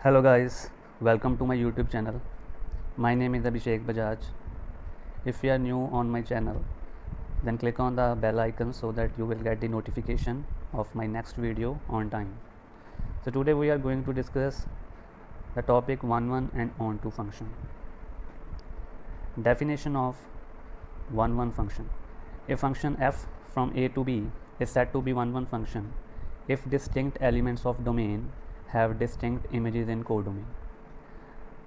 Hello guys, welcome to my YouTube channel. My name is Abhishek Bajaj. If you are new on my channel, then click on the bell icon so that you will get the notification of my next video on time. So today we are going to discuss the topic one and onto function. Definition of one function. A function f from a to b is said to be one function if distinct elements of domain have distinct images in codomain.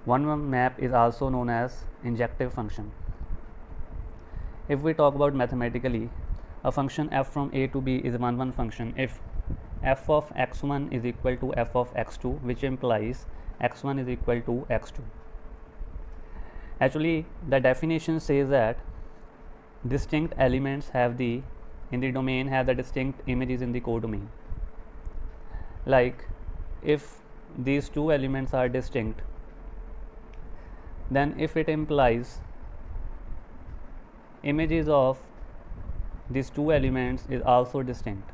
One map is also known as injective function. If we talk about mathematically, a function f from a to b is one function if f of x1 is equal to f of x2, which implies x1 is equal to x2. Actually, the definition says that distinct elements in the domain have the distinct images in the codomain. Like if these two elements are distinct, then if it implies images of these two elements is also distinct,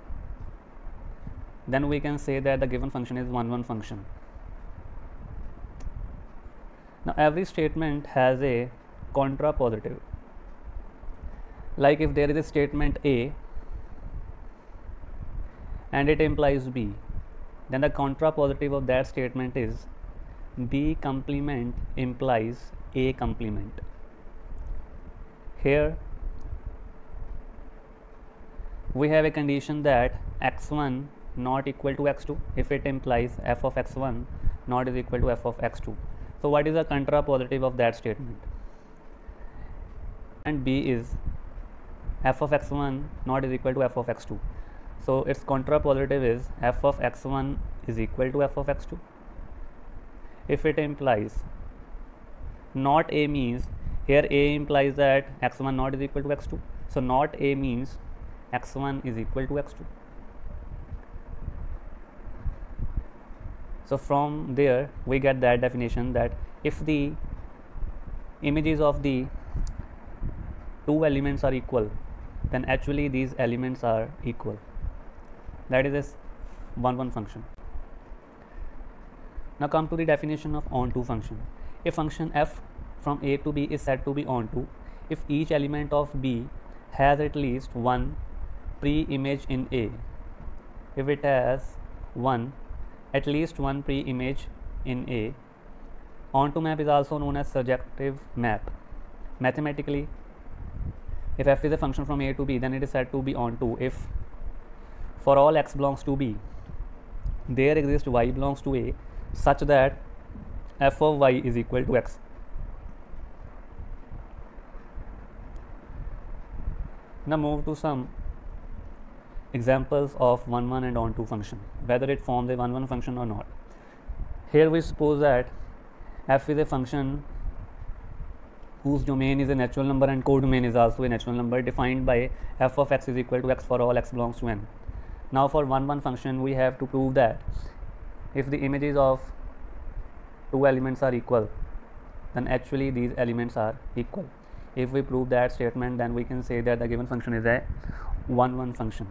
then we can say that the given function is one function. Now every statement has a contrapositive. Like if there is a statement A and it implies B, then the contrapositive of that statement is B complement implies A complement. Here we have a condition that x1 not equal to x2 if it implies f of x1 not is equal to f of x2. So what is the contrapositive of that statement? And B is f of x1 not is equal to f of x2. So its contrapositive is f of x1 is equal to f of x2. If it implies not A means, here A implies that x1 not is equal to x2. So not A means x1 is equal to x2. So from there we get that definition that if the images of the two elements are equal, then actually these elements are equal. That is this one function. Now come to the definition of onto function. A function f from a to b is said to be onto if each element of b has at least one pre-image in A. If it has at least one pre-image in A. Onto map is also known as surjective map. Mathematically, if f is a function from a to b, then it is said to be onto if for all x belongs to b, there exists y belongs to a such that f of y is equal to x. Now move to some examples of one and onto function, whether it forms a one function or not. Here we suppose that f is a function whose domain is a natural number and codomain is also a natural number, defined by f of x is equal to x for all x belongs to n. Now for one function we have to prove that if the images of two elements are equal, then actually these elements are equal. If we prove that statement, then we can say that the given function is a one function.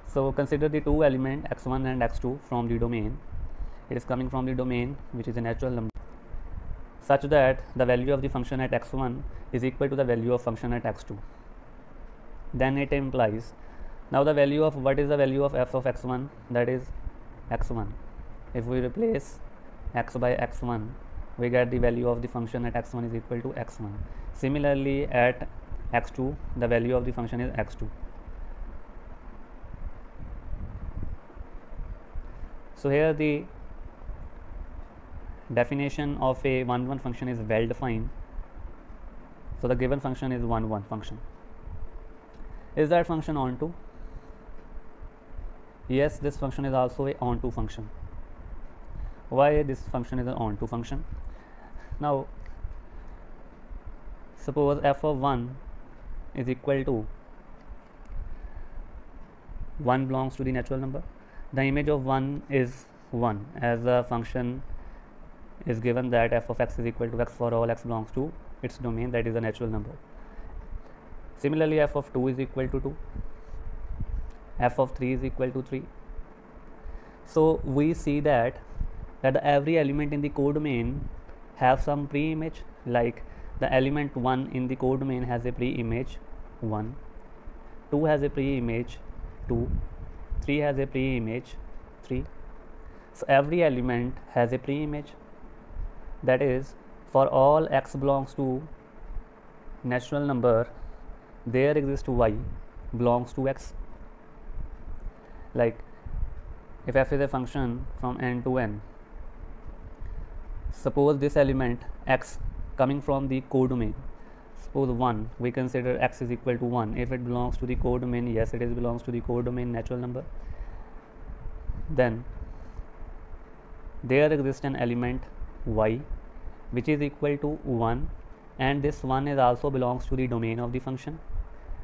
So consider the two element x1 and x2 from the domain. It is coming from the domain which is a natural number, such that the value of the function at x1 is equal to the value of function at x2. Then it implies, now the value of what is the value of f of x1, that is x1. If we replace x by x1, we get the value of the function at x1 is equal to x1. Similarly at x2, the value of the function is x2. So here the definition of a one function is well defined. So the given function is one function. Is that function onto? Yes, this function is also a onto function. Why this function is an onto function? Now suppose f of 1 is equal to 1 belongs to the natural number. The image of 1 is 1, as the function is given that f of x is equal to x for all x belongs to its domain, that is a natural number. Similarly f of 2 is equal to 2, f of 3 is equal to 3. So we see that that every element in the codomain have some pre-image, like the element 1 in the codomain has a pre-image 1, 2 has a pre-image 2, 3 has a pre-image 3. So every element has a pre-image, that is, for all x belongs to natural number, there exists y belongs to x. Like if f is a function from n to n, suppose this element x coming from the codomain, suppose 1, we consider x is equal to 1. If it belongs to the codomain, yes, it is belongs to the codomain natural number. Then there exists an element y which is equal to 1, and this 1 is also belongs to the domain of the function,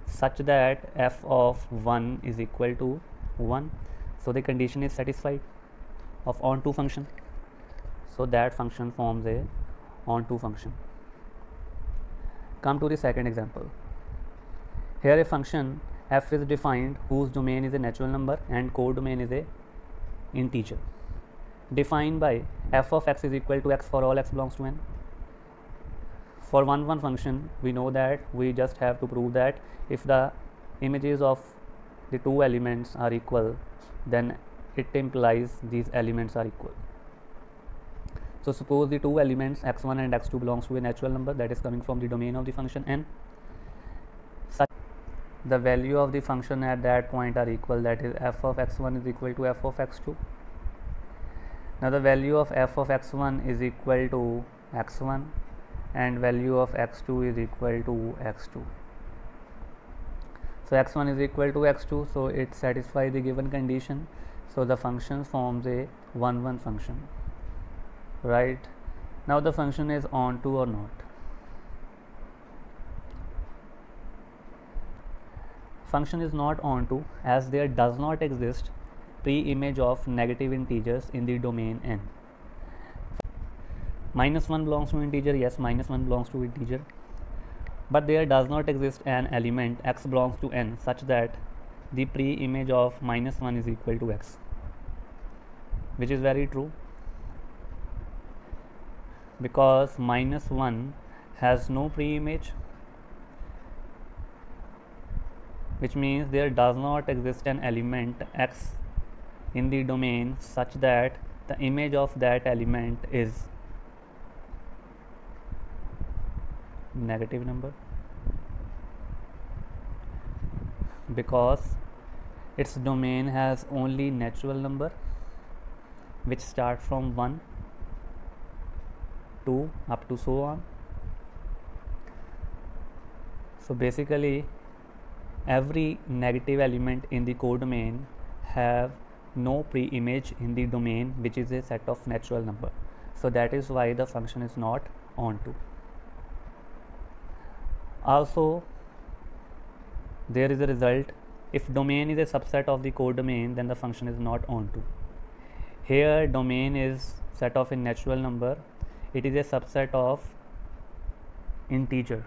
such that f of 1 is equal to 1. So the condition is satisfied of onto function. So that function forms a onto function. Come to the second example. Here a function f is defined whose domain is a natural number and codomain is a integer, defined by f of x is equal to x for all x belongs to n. For one function, we know that we just have to prove that if the images of the two elements are equal, then it implies these elements are equal. So suppose the two elements x1 and x2 belongs to a natural number that is coming from the domain of the function n. Such the value of the function at that point are equal, that is f of x1 is equal to f of x2. Now the value of f of x1 is equal to x1 and value of x2 is equal to x2. So x1 is equal to x2, so it satisfies the given condition. So the function forms a 1 function, right? Now the function is onto or not. Function is not onto as there does not exist pre-image of negative integers in the domain n. -1 belongs to integer, yes, -1 belongs to integer, but there does not exist an element x belongs to n such that the pre-image of -1 is equal to x, which is very true, because -1 has no pre-image, which means there does not exist an element x in the domain such that the image of that element is negative number, because its domain has only natural number which start from 1, 2 up to so on. So basically every negative element in the codomain have no pre-image in the domain which is a set of natural number. So that is why the function is not onto. Also there is a result, if domain is a subset of the codomain, then the function is not onto. Here domain is set of a natural number, it is a subset of integer.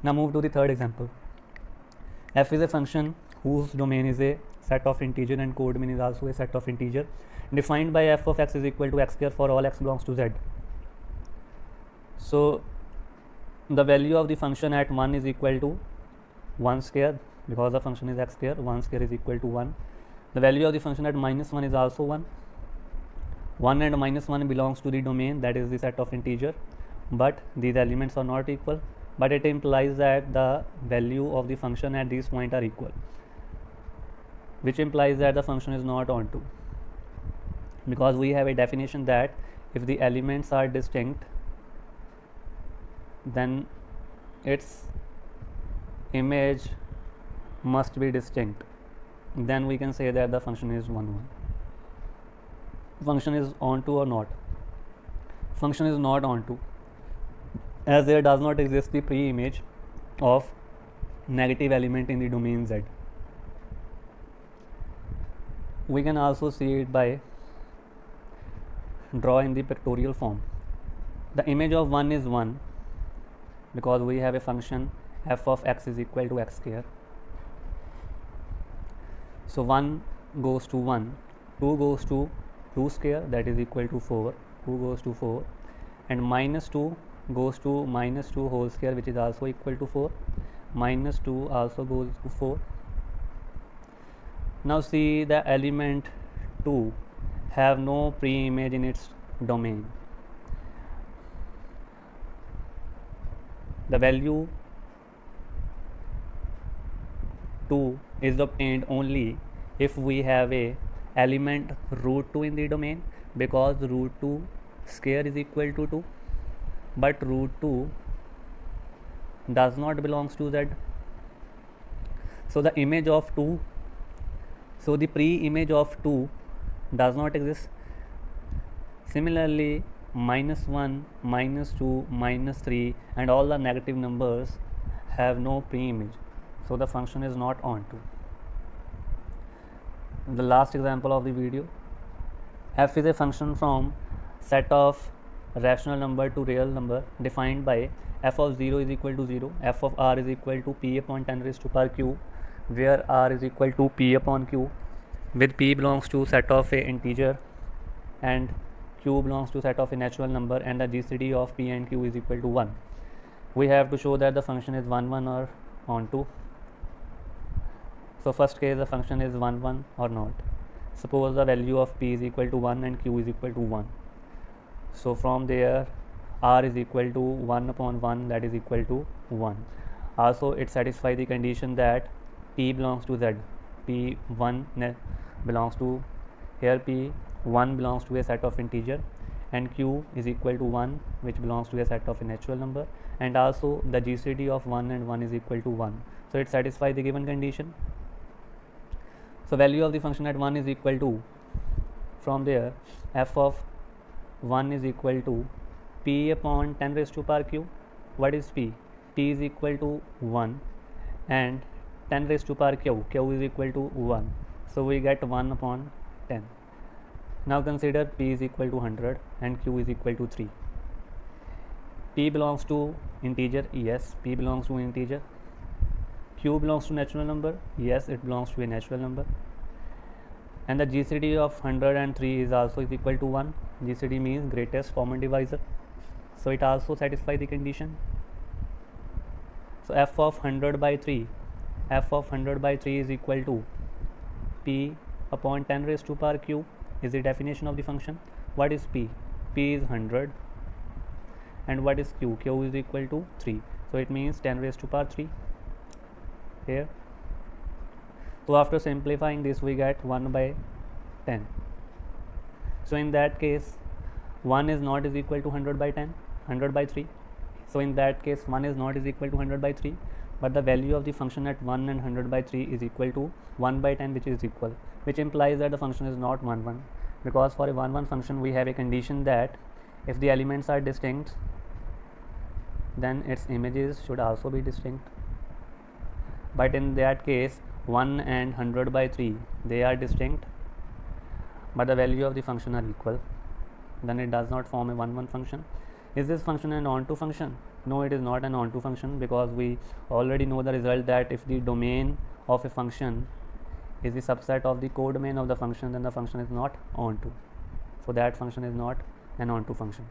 Now move to the third example. F is a function whose domain is a set of integer and codomain is also a set of integer, defined by f of x is equal to x square for all x belongs to z. So the value of the function at 1 is equal to 1 square, because the function is x square, 1 square is equal to 1. The value of the function at -1 is also 1. 1 and -1 belongs to the domain, that is the set of integer, but these elements are not equal, but it implies that the value of the function at these points are equal, which implies that the function is not onto, because we have a definition that if the elements are distinct, then its image must be distinct, then we can say that the function is 1. Function is onto or not? Function is not onto, as there does not exist the pre-image of negative element in the domain z. We can also see it by draw in the pictorial form. The image of 1 is 1, because we have a function f of x is equal to x square. So 1 goes to 1, 2 goes to 2 square, that is equal to 4, 2 goes to 4, and minus 2 goes to minus 2 whole square, which is also equal to 4, minus 2 also goes to 4. Now see, the element 2 have no pre-image in its domain. The value 2 is obtained only if we have a element root 2 in the domain, because root 2 square is equal to 2, but root 2 does not belongs to Z. So the image of 2, so the pre-image of 2 does not exist. Similarly, minus 1, minus 2, minus 3 and all the negative numbers have no pre-image, so the function is not onto. The last example of the video, f is a function from set of rational number to real number defined by f of 0 is equal to 0, f of r is equal to p upon 10 raised to power q, where r is equal to p upon q, with p belongs to set of a integer and q belongs to set of a natural number, and the GCD of p and q is equal to 1. We have to show that the function is 1 1 or onto. So first case, the function is 1 1 or not. Suppose the value of p is equal to 1 and q is equal to 1. So from there r is equal to 1 upon 1, that is equal to 1. Also it satisfies the condition that p belongs to z, p1 belongs to, here p1 belongs to a set of integer and q is equal to 1, which belongs to a set of a natural number, and also the GCD of 1 and 1 is equal to 1. So it satisfies the given condition. So value of the function at 1 is equal to, from there f of 1 is equal to p upon 10 raised to power q. What is p? P is equal to 1 and 10 raised to power q, q is equal to 1. So we get 1 upon 10. Now consider p is equal to 100 and q is equal to 3. P belongs to integer, yes, p belongs to integer. Q belongs to natural number, yes, it belongs to a natural number. And the GCD of 103 is also is equal to 1. GCD means greatest common divisor. So it also satisfies the condition. So f of 100 by 3, f of 100 by 3 is equal to p upon 10 raised to power q is the definition of the function. What is p? P is 100 and what is q? Q is equal to 3. So it means 10 raised to power 3 here. So after simplifying this, we get 1 by 10. So in that case 1 is not is equal to 100 by 10, 100 by 3. So in that case 1 is not is equal to 100 by 3, but the value of the function at 1 and 100 by 3 is equal to 1 by 10, which is equal, which implies that the function is not 1 1, because for a 1 1 function we have a condition that if the elements are distinct, then its images should also be distinct. But in that case 1 and 100 by 3 they are distinct, but the value of the function are equal, then it does not form a 1 1 function. Is this function an onto function? No, it is not an onto function, because we already know the result that if the domain of a function is the subset of the codomain of the function, then the function is not onto. So that function is not an onto function.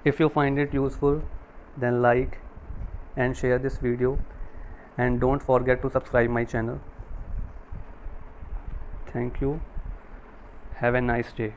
If you find it useful, then like and share this video, and don't forget to subscribe my channel. Thank you. Have a nice day.